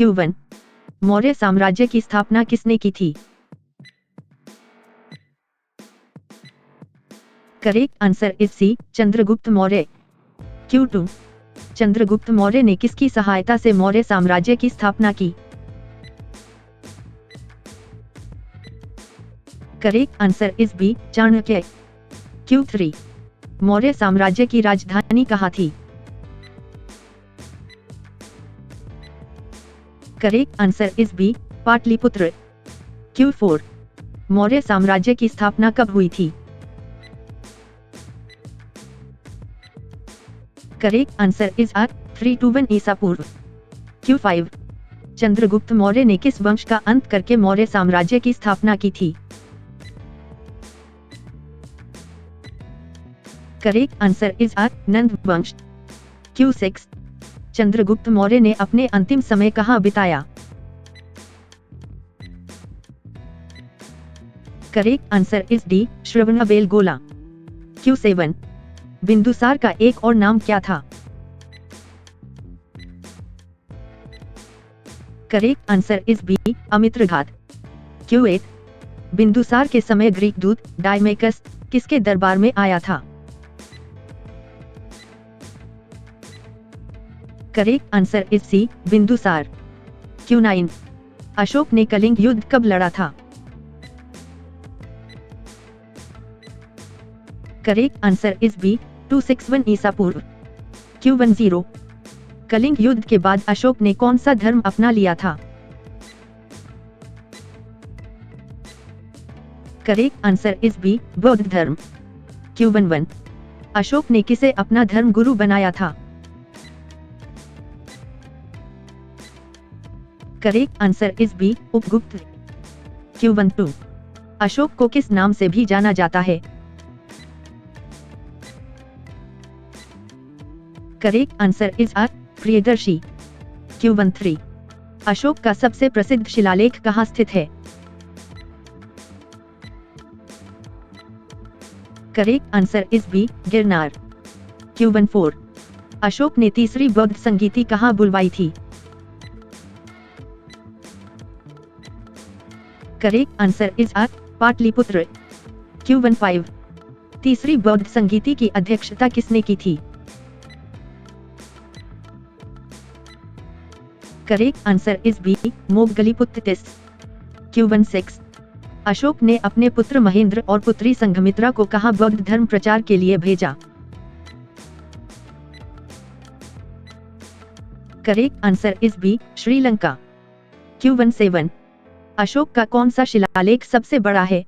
Q1 Maurya साम्राज्य की स्थापना किसने की थी? Correct answer is C, Chandragupta Maurya. Q2 Chandragupta Maurya ने किसकी सहायता से मौर्य साम्राज्य की स्थापना की? Correct answer is B, Chanakya. Q3 Maurya साम्राज्य की राजधानी कहाँ थी? Correct answer is B, Pataliputra. Q4 Maurya साम्राज्य की स्थापना कब हुई थी? करेक्ट आंसर इज आर 321 ईसा पूर्व। Q5 चंद्रगुप्त मौर्य ने किस वंश का अंत करके मौर्य साम्राज्य की स्थापना की थी? करेक्ट आंसर इज आर नंद वंश। Q6 चंद्रगुप्त मौर्य ने अपने अंतिम समय कहाँ बिताया? Correct answer is D, Shravanabelagola. Q7 Bindusara का एक और नाम क्या था? Correct answer is B, Amitraghata. Q8 Bindusara के समय ग्रीक दूत डायमेकस किसके दरबार में आया था? Correct answer is C, Bindusara. Q9 Ashoka ने कलिंग युद्ध कब लड़ा था? करेक्ट आंसर इज बी, 261 ईसा पूर्व। Q10 कलिंग युद्ध के बाद अशोक ने कौन सा धर्म अपना लिया था? करेक्ट आंसर इज बी, बौद्ध धर्म। Q11 अशोक ने किसे अपना धर्म गुरु बनाया था? Correct answer is B, Upagupta. Q12 Ashoka को किस नाम से भी जाना जाता है? Correct answer is R Priyadarshi. Q13 Ashoka का सबसे प्रसिद्ध शिलालेख कहाँ स्थित है? Correct answer is B, Girnar. Q14 Ashoka ने तीसरी बौद्ध संगीति कहाँ बुलवाई थी? Correct answer is R Pataliputra. Q15 तीसरी बौद्ध संगीति की अध्यक्षता किसने की थी? Correct answer is B, Moggaliputtatissa. Q16 Ashoka ने अपने पुत्र महेंद्र और पुत्री संघमित्रा को कहाँ बौद्ध धर्म प्रचार के लिए भेजा? Correct answer is B, Sri Lanka. Q17 Ashoka का कौन सा शिलालेख सबसे बड़ा है?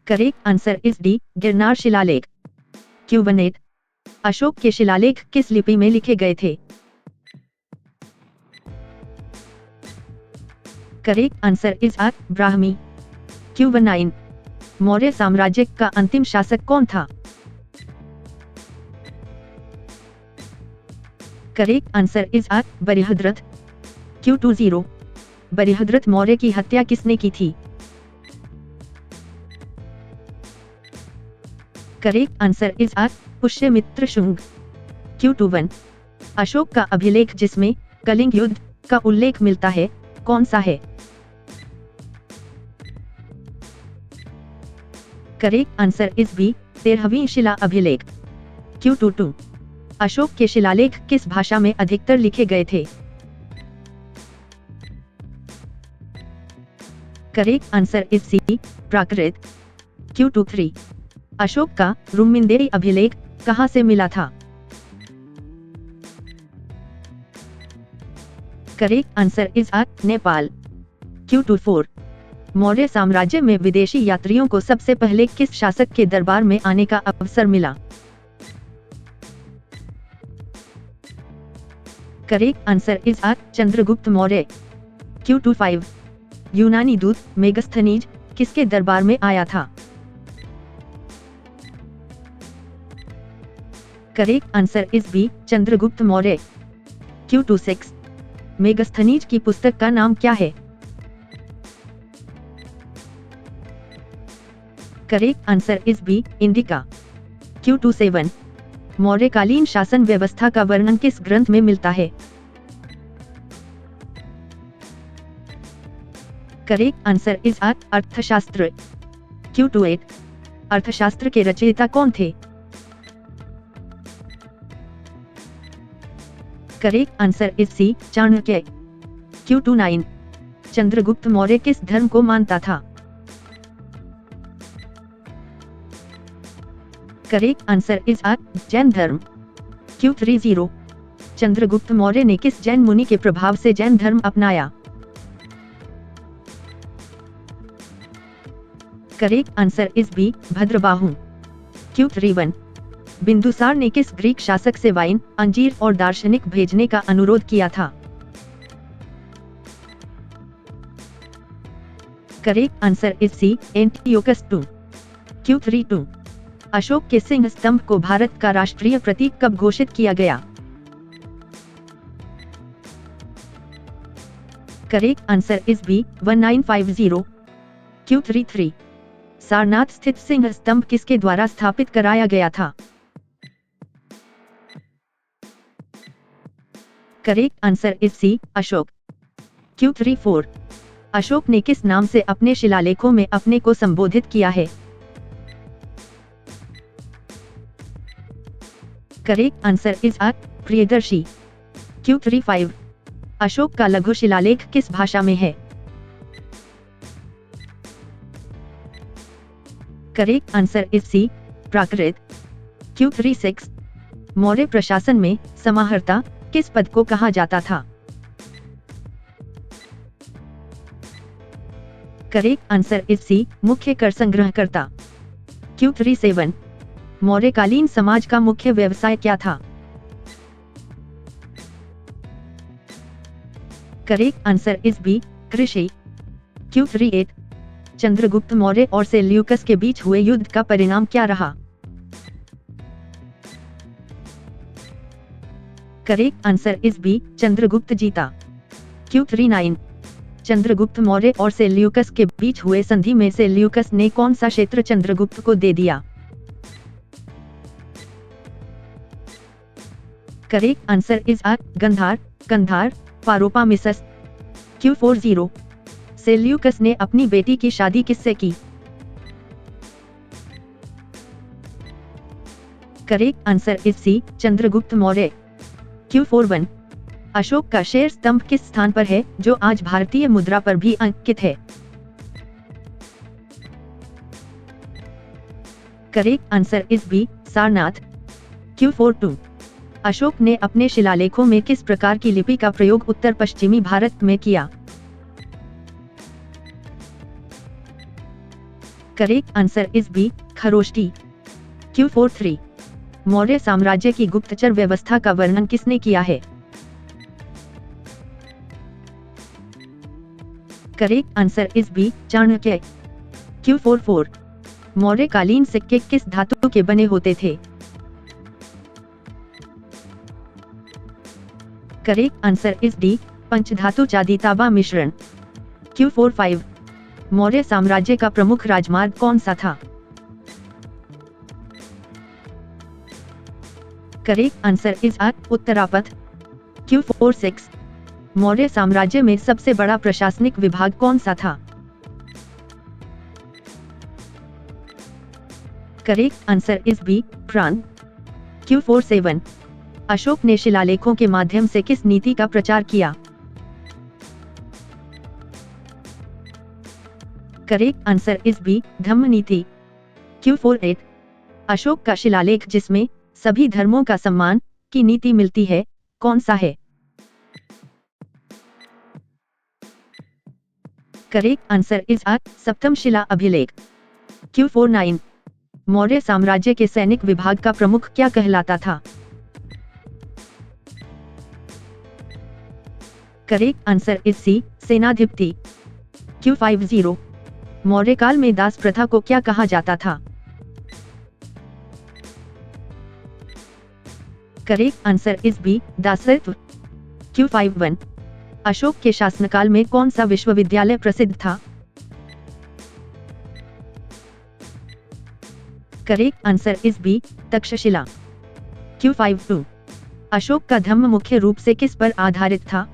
Correct answer is D, Girnar शिलालेख। Q18 अशोक के शिलालेख किस लिपि में लिखे गए थे? Correct answer is A Brahmi. Q19 Maurya साम्राज्य का अंतिम शासक कौन था? Correct answer is A Brihadratha. Q20 Brihadratha Maurya की हत्या किसने की थी? Correct answer is A Pushyamitra Shunga. Q21 Ashoka का अभिलेख जिसमें कलिंग युद्ध का उल्लेख मिलता है कौन सा है? करेक्ट आंसर इज बी, 13वीं शिला अभिलेख। Q22 अशोक के शिलालेख किस भाषा में अधिकतर लिखे गए थे? Correct answer is C, Prakrit. Q23 Ashoka का रुम्मिंदेरी अभिलेख कहाँ से मिला था? Correct answer is A Nepal. Q24 Maurya साम्राज्य में विदेशी यात्रियों को सबसे पहले किस शासक के दरबार में आने का अवसर मिला? Correct answer is A Chandragupta Maurya. Q25 यूनानी दूत मेगस्थनीज किसके दरबार में आया था? Correct answer is B, Chandragupta Maurya. Q26 Megasthenes की पुस्तक का नाम क्या है? Correct answer is B, Indica. Q27 मौर्यकालीन शासन व्यवस्था का वर्णन किस ग्रंथ में मिलता है? करेक्ट आंसर इज अर्थशास्त्र। Q28 अर्थशास्त्र के रचयिता कौन थे? Correct answer is C Chanakya. Q29 Chandragupta Maurya किस धर्म को मानता था? करेक्ट आंसर इज जैन धर्म। Q30 चंद्रगुप्त मौर्य ने किस जैन मुनि के प्रभाव से जैन धर्म अपनाया? Correct answer is B Bhadrabahu. Q31 Bindusara ने किस ग्रीक शासक से वाइन, अंजीर और दार्शनिक भेजने का अनुरोध किया था? Correct answer is C Antiochus II। Q32 Ashoka के सिंह स्तंभ को भारत का राष्ट्रीय प्रतीक कब घोषित किया गया? Correct answer is B 1950। Q33 Sarnath स्थित सिंह स्तंभ किसके द्वारा स्थापित कराया गया था? Correct answer is C Ashoka. Q34 Ashoka ने किस नाम से अपने शिलालेखों में अपने को संबोधित किया है? Correct answer is Priyadarshi. Q35 Ashoka का लघु शिलालेख किस भाषा में है? Correct answer is C Prakrit. Q36 Maurya प्रशासन में समाहर्ता किस पद को कहा जाता था? करेक्ट आंसर इज सी मुख्य कर संग्रहकर्ता। Q37 मौर्यकालीन समाज का मुख्य व्यवसाय क्या था? करेक्ट आंसर इज बी कृषि। Q38 चंद्रगुप्त मौर्य और सेल्यूकस के बीच हुए युद्ध का परिणाम क्या रहा? Correct answer is B Chandragupta जीता। Q39 चंद्रगुप्त मौर्य और सेल्यूकस के बीच हुए संधि में सेल्यूकस ने कौन सा क्षेत्र चंद्रगुप्त को दे दिया? Correct answer is Gandhara, Kandahar, Paropamisus. Q40 Seleucus ने अपनी बेटी की शादी किससे की? Correct answer is C Chandragupta Maurya. Q41 Ashoka का शेर स्तंभ किस स्थान पर है जो आज भारतीय मुद्रा पर भी अंकित है? Correct answer is B Sarnath. Q42 Ashoka ने अपने शिलालेखों में किस प्रकार की लिपि का प्रयोग उत्तर पश्चिमी भारत में किया? Correct answer is B Kharosthi. Q43 Maurya साम्राज्य की गुप्तचर व्यवस्था का वर्णन किसने किया है? Correct answer is B Chanakya. Q44 मौर्यकालीन सिक्के किस धातु के बने होते थे? करेक्ट आंसर इज डी पंचधातु चांदी तांबा मिश्रण। Q45 मौर्य साम्राज्य का प्रमुख राजमार्ग कौन सा था? Correct answer is Uttarapatha. Q46 Maurya साम्राज्य में सबसे बड़ा प्रशासनिक विभाग कौन सा था? करेक्ट आंसर इज बी प्रांत। Q47 अशोक ने शिलालेखों के माध्यम से किस नीति का प्रचार किया? करेक्ट आंसर इज बी धम्म नीति। Q48 अशोक का शिलालेख जिसमें सभी धर्मों का सम्मान की नीति मिलती है कौन सा है? करेक्ट आंसर इज सप्तम शिला अभिलेख। Q49 मौर्य साम्राज्य के सैनिक विभाग का प्रमुख क्या कहलाता था? Correct answer is C senadhipati. Q50 Maurya काल में दास प्रथा को क्या कहा जाता था? Correct answer is B dasatva. Q51 Ashoka के शासनकाल में कौन सा विश्वविद्यालय प्रसिद्ध था? Correct answer is B Takshashila. Q52 Ashoka का धम्म मुख्य रूप से किस पर आधारित था?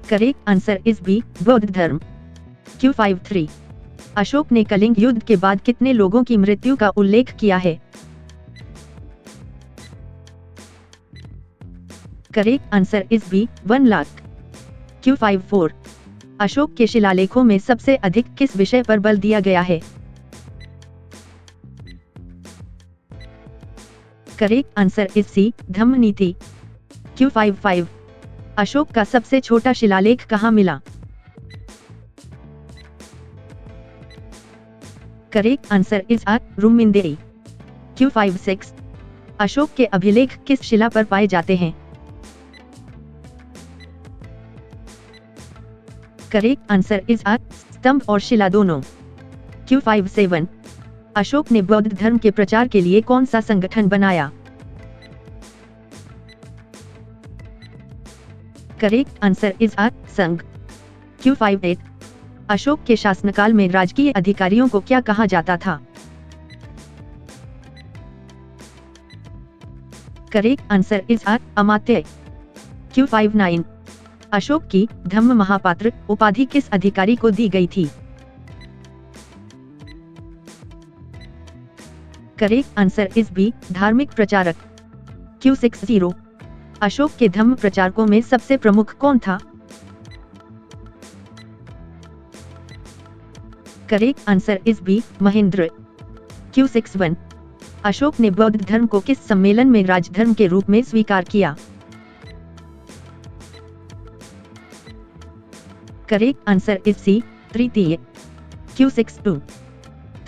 करेक्ट आंसर इज बी, बौद्ध धर्म। Q53 अशोक ने कलिंग युद्ध के बाद कितने लोगों की मृत्यु का उल्लेख किया है? Correct answer is B, 1 lakh. Q54 Ashoka के शिलालेखों में सबसे अधिक किस विषय पर बल दिया गया है? Correct answer is C, Dhamma Niti. Q55 Ashoka का सबसे छोटा शिलालेख कहाँ मिला? Correct answer is R, Rummindei. Q56 Ashoka के अभिलेख किस शिला पर पाए जाते हैं? करेक्ट आंसर इज आर, स्तंभ और शिला दोनों। Q57 अशोक ने बौद्ध धर्म के प्रचार के लिए कौन सा संगठन बनाया? करेक्ट आंसर इज आर, संघ। Q58 अशोक के शासनकाल में राजकीय अधिकारियों को क्या कहा जाता था? Correct answer is R, Amatya. Q59 Ashoka की धम्म महापात्र उपाधि किस अधिकारी को दी गई थी? करेक्ट आंसर इज बी, धार्मिक प्रचारक। Q60 अशोक के धम्म प्रचारकों में सबसे प्रमुख कौन था? Correct answer is B, Mahendra. Q61 Ashoka ने बौद्ध धर्म को किस सम्मेलन में राजधर्म के रूप में स्वीकार किया? करेक्ट आंसर इज सी, तृतीय। Q62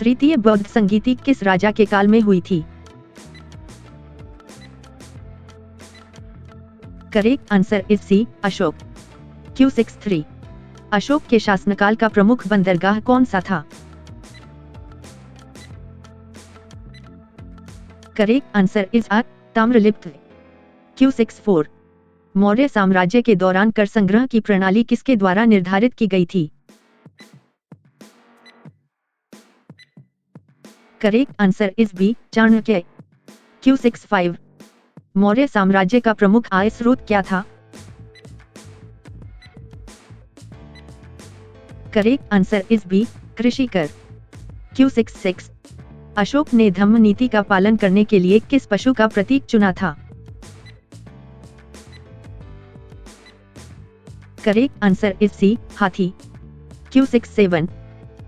तृतीय बौद्ध संगीति किस राजा के काल में हुई थी? Correct answer is C, Ashoka. Q63 Ashoka के शासनकाल का प्रमुख बंदरगाह कौन सा था? Correct answer is A, Tamralipta. Q64 Maurya साम्राज्य के दौरान कर संग्रह की प्रणाली किसके द्वारा निर्धारित की गई थी? Correct answer is B, Chanakya. Q65 Maurya साम्राज्य का प्रमुख आय स्रोत क्या था? करेक्ट आंसर इज बी, कृषि कर। Q66 अशोक ने धम्म नीति का पालन करने के लिए किस पशु का प्रतीक चुना था? करेक्ट आंसर इज सी, हाथी। Q67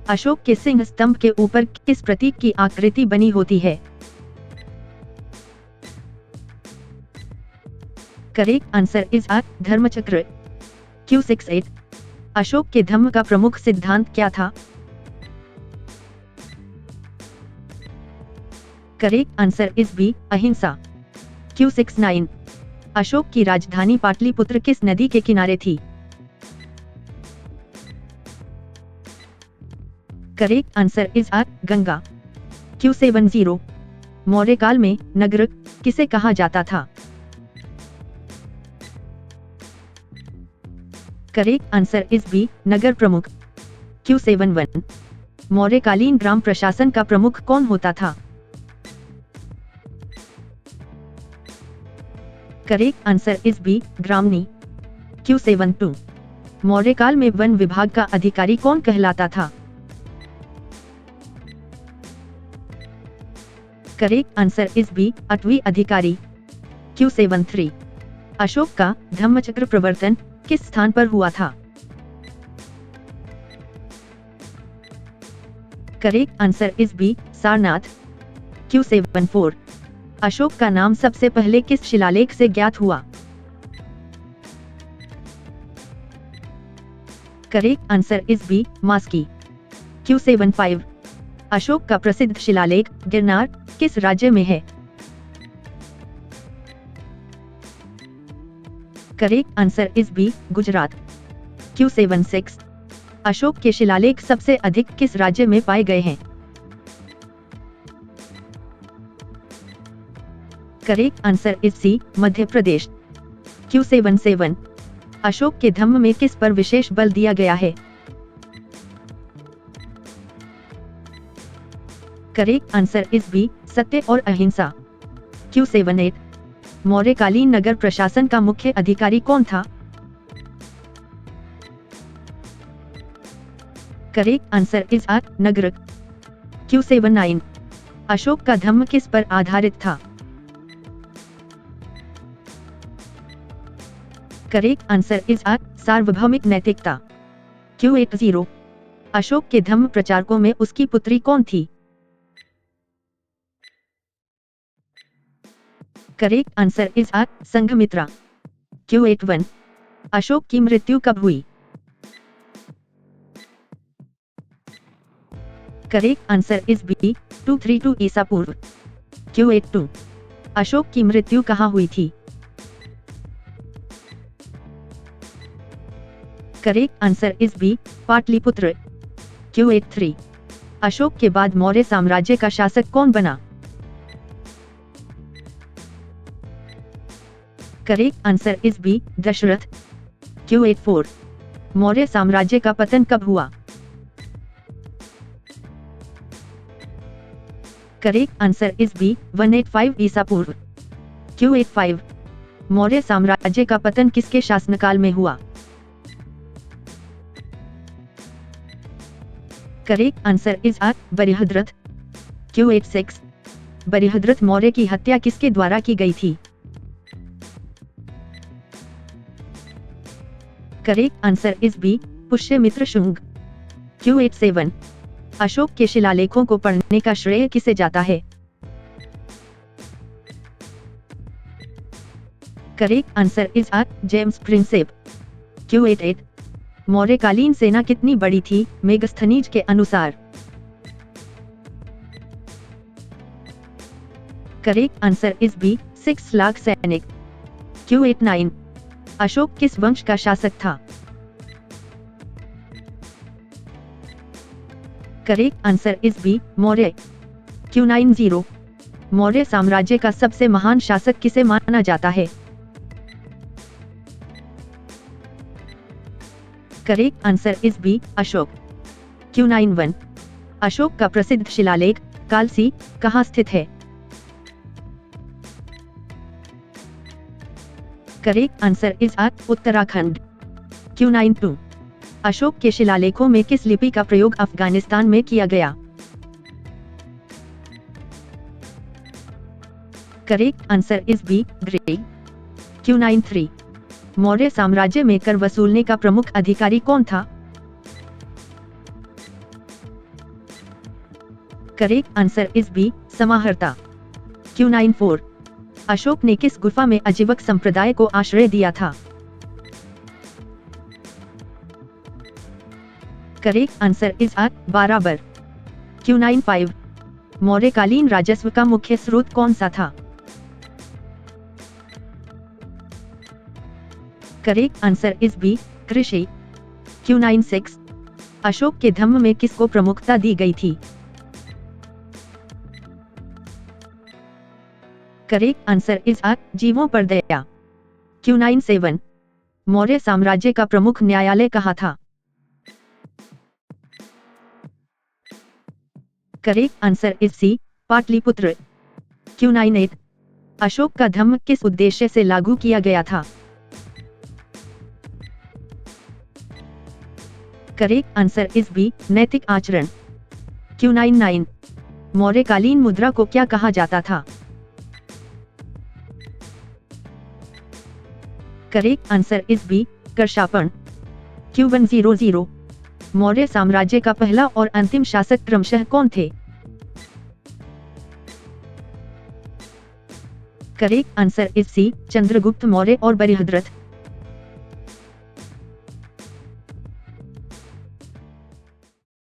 अशोक के सिंह स्तंभ के ऊपर किस प्रतीक की आकृति बनी होती है? Correct answer is R, Dharmachakra. Q68 Ashoka के धम्म का प्रमुख सिद्धांत क्या था? करेक्ट आंसर इज बी, अहिंसा। Q69 अशोक की राजधानी पाटलिपुत्र किस नदी के किनारे थी? Correct answer is A, Ganga. Q70 Maurya काल में नगर किसे कहा जाता था? करेक्ट आंसर इज बी, नगर प्रमुख। Q71 मौर्यकालीन ग्राम प्रशासन का प्रमुख कौन होता था? Correct answer is B, Gramani. Q72 Maurya काल में वन विभाग का अधिकारी कौन कहलाता था? Correct answer is B, Atavi adhikari. Q73 Ashok का धम्मचक्र प्रवर्तन किस स्थान पर हुआ था? Correct answer is B, Sarnath. Q74 Ashoka का नाम सबसे पहले किस शिलालेख से ज्ञात हुआ? Correct answer is B, Maski. Q75 Ashoka का प्रसिद्ध शिलालेख गिरनार किस राज्य में है? Correct answer is B, Gujarat. Q76 Ashoka के शिलालेख सबसे अधिक किस राज्य में पाए गए हैं? Correct answer is C, Madhya Pradesh. Q77 Ashoka के धम्म में किस पर विशेष बल दिया गया है? करेक्ट आंसर इज बी, सत्य और अहिंसा। Q78 मौर्यकालीन नगर प्रशासन का मुख्य अधिकारी कौन था? करेक्ट आंसर इज आ, नगर। Q79 अशोक का धम्म किस पर आधारित था? करेक्ट आंसर इज आ, सार्वभौमिक नैतिकता। Q80 अशोक के धम्म प्रचारकों में उसकी पुत्री कौन थी? Correct answer is A, Sanghamitra. Q81 Ashoka की मृत्यु कब हुई? करेक्ट आंसर इज बी, 232 ईसा पूर्व। Q82 अशोक की मृत्यु कहाँ हुई थी? Correct answer is B, Pataliputra. Q83 Ashoka के बाद मौर्य साम्राज्य का शासक कौन बना? Correct answer is B, Dasharatha. Q84 Maurya साम्राज्य का पतन कब हुआ? करेक्ट आंसर इज बी, 185 ईसा पूर्व। Q85 मौर्य साम्राज्य का पतन किसके शासनकाल में हुआ? Correct answer is A, Brihadratha. Q86 Brihadratha Maurya की हत्या किसके द्वारा की गई थी? Correct answer is B, Pushyamitra Shunga. Q87 Ashoka के शिलालेखों को पढ़ने का श्रेय किसे जाता है? Correct answer is A, James Prinsep. Q88 मौर्यकालीन सेना कितनी बड़ी थी मेगस्थनीज के अनुसार? Correct answer is B, 6 lakh सैनिक। Q89 अशोक किस वंश का शासक था? Correct answer is B, Maurya. Q90 Maurya साम्राज्य का सबसे महान शासक किसे माना जाता है? Correct answer is B, Ashoka. Q91 Ashoka का प्रसिद्ध शिलालेख कालसी कहाँ स्थित है? Correct answer is A, Uttarakhand. Q92 Ashoka के शिलालेखों में किस लिपि का प्रयोग अफगानिस्तान में किया गया? Correct answer is B, Greek. Q93 Maurya साम्राज्य में कर वसूलने का प्रमुख अधिकारी कौन था? करेक्ट आंसर इज बी, समाहर्ता। Q94 अशोक ने किस गुफा में अजीवक संप्रदाय को आश्रय दिया था? Correct answer is uh, Barabar. Q95 मौर्यकालीन राजस्व का मुख्य स्रोत कौन सा था? करेक्ट आंसर इज बी, कृषि। Q96 अशोक के धम्म में किसको प्रमुखता दी गई थी? करेक्ट आंसर इज आ, जीवों पर दया। Q97 मौर्य साम्राज्य का प्रमुख न्यायालय कहाँ था? Correct answer is C, Pataliputra. Q98 Ashoka का धम्म किस उद्देश्य से लागू किया गया था? करेक्ट आंसर इज बी, नैतिक आचरण। Q99 मौर्यकालीन मुद्रा को क्या कहा जाता था? Correct answer is B, Karshapana. Q100 Maurya साम्राज्य का पहला और अंतिम शासक क्रमशः कौन थे? Correct answer is C, Chandragupta Maurya और बृहद्रथ।